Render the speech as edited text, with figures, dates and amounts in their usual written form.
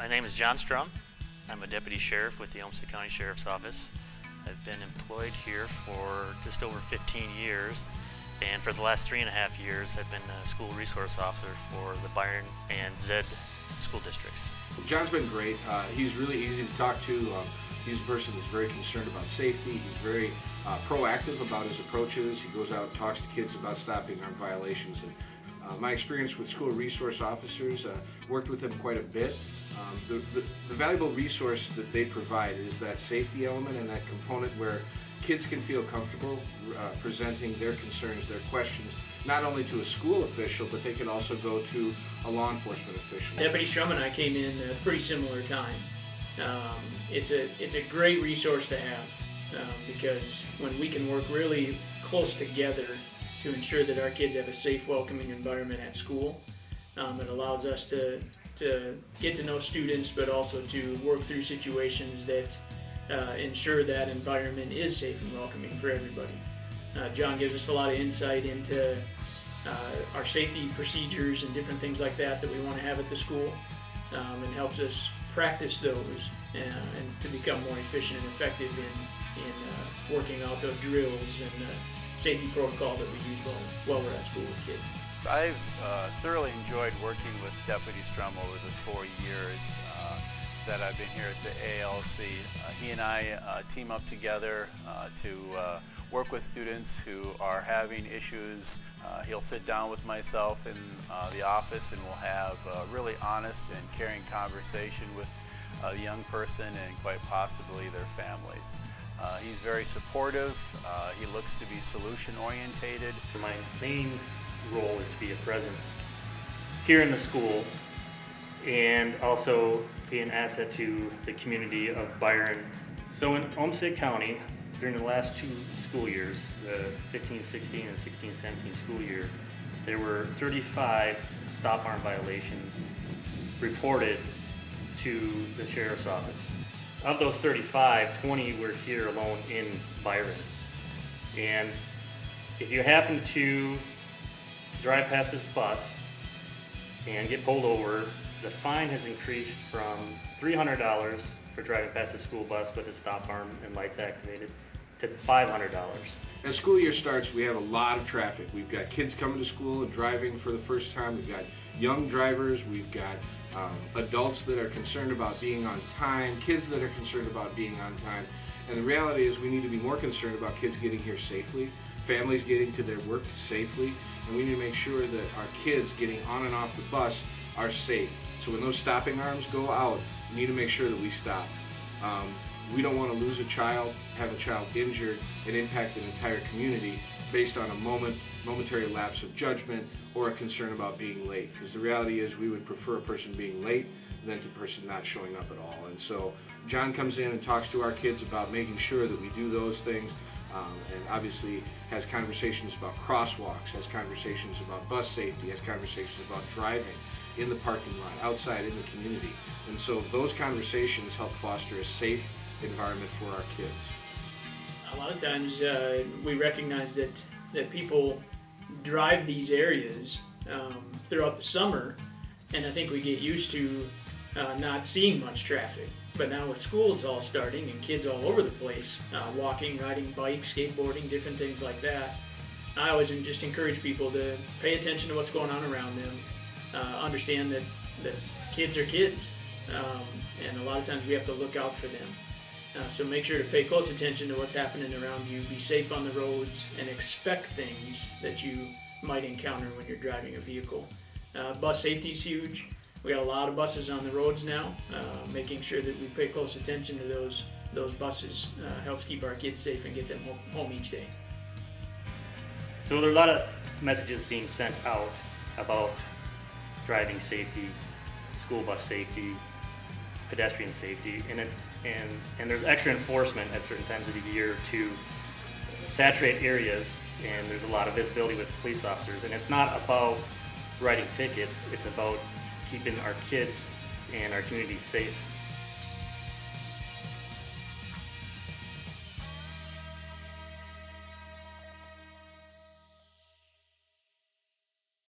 My name is Jon Strum. I'm a deputy sheriff with the Olmsted County Sheriff's Office. I've been employed here for just over 15 years, and for the last 3.5 years I've been a school resource officer for the Byron and Zed school districts. John's been great. He's really easy to talk to. He's a person that's very concerned about safety. He's very proactive about his approaches. He goes out and talks to kids about stopping armed violations. And my experience with school resource officers, worked with them quite a bit. The valuable resource that they provide is that safety element and that component where kids can feel comfortable presenting their concerns, their questions, not only to a school official, but they can also go to a law enforcement official. Deputy Strum and I came in at a pretty similar time. It's a great resource to have because when we can work really close together to ensure that our kids have a safe, welcoming environment at school, it allows us to get to know students, but also to work through situations that ensure that environment is safe and welcoming for everybody. Jon gives us a lot of insight into our safety procedures and different things like that we want to have at the school, and helps us practice those and to become more efficient and effective in working out those drills and safety protocol that we use while we're at school with kids. I've thoroughly enjoyed working with Deputy Strum over the 4 years that I've been here at the ALC. He and I team up together to work with students who are having issues. He'll sit down with myself in the office and we'll have a really honest and caring conversation with the young person and quite possibly their families. He's very supportive. He looks to be solution orientated. My main role is to be a presence here in the school and also be an asset to the community of Byron. So in Olmsted County, during the last 2 school years, the 15-16 and 16-17 school year, there were 35 stop arm violations reported to the sheriff's office. Of those 35, 20 were here alone in Byron. And if you happen to drive past this bus and get pulled over, the fine has increased from $300 for driving past the school bus with a stop arm and lights activated to $500. As school year starts, we have a lot of traffic. We've got kids coming to school and driving for the first time. We've got young drivers. We've got adults that are concerned about being on time, kids that are concerned about being on time. And the reality is we need to be more concerned about kids getting here safely, families getting to their work safely, and we need to make sure that our kids getting on and off the bus are safe. So when those stopping arms go out, we need to make sure that we stop. We don't want to lose a child, have a child injured, and impact an entire community based on a momentary lapse of judgment or a concern about being late. Because the reality is we would prefer a person being late than a person not showing up at all. And so Jon comes in and talks to our kids about making sure that we do those things, and obviously has conversations about crosswalks, has conversations about bus safety, has conversations about driving in the parking lot, outside in the community. And so those conversations help foster a safe environment for our kids. A lot of times we recognize that people drive these areas throughout the summer, and I think we get used to not seeing much traffic. But now with schools all starting and kids all over the place, walking, riding bikes, skateboarding, different things like that, I always just encourage people to pay attention to what's going on around them, understand that kids are kids, and a lot of times we have to look out for them. So make sure to pay close attention to what's happening around you, be safe on the roads, and expect things that you might encounter when you're driving a vehicle. Bus safety is huge. We got a lot of buses on the roads now. Making sure that we pay close attention to those buses helps keep our kids safe and get them home each day. So there are a lot of messages being sent out about driving safety, school bus safety, pedestrian safety, and there's extra enforcement at certain times of the year to saturate areas, and there's a lot of visibility with police officers. And it's not about writing tickets, it's about keeping our kids and our community safe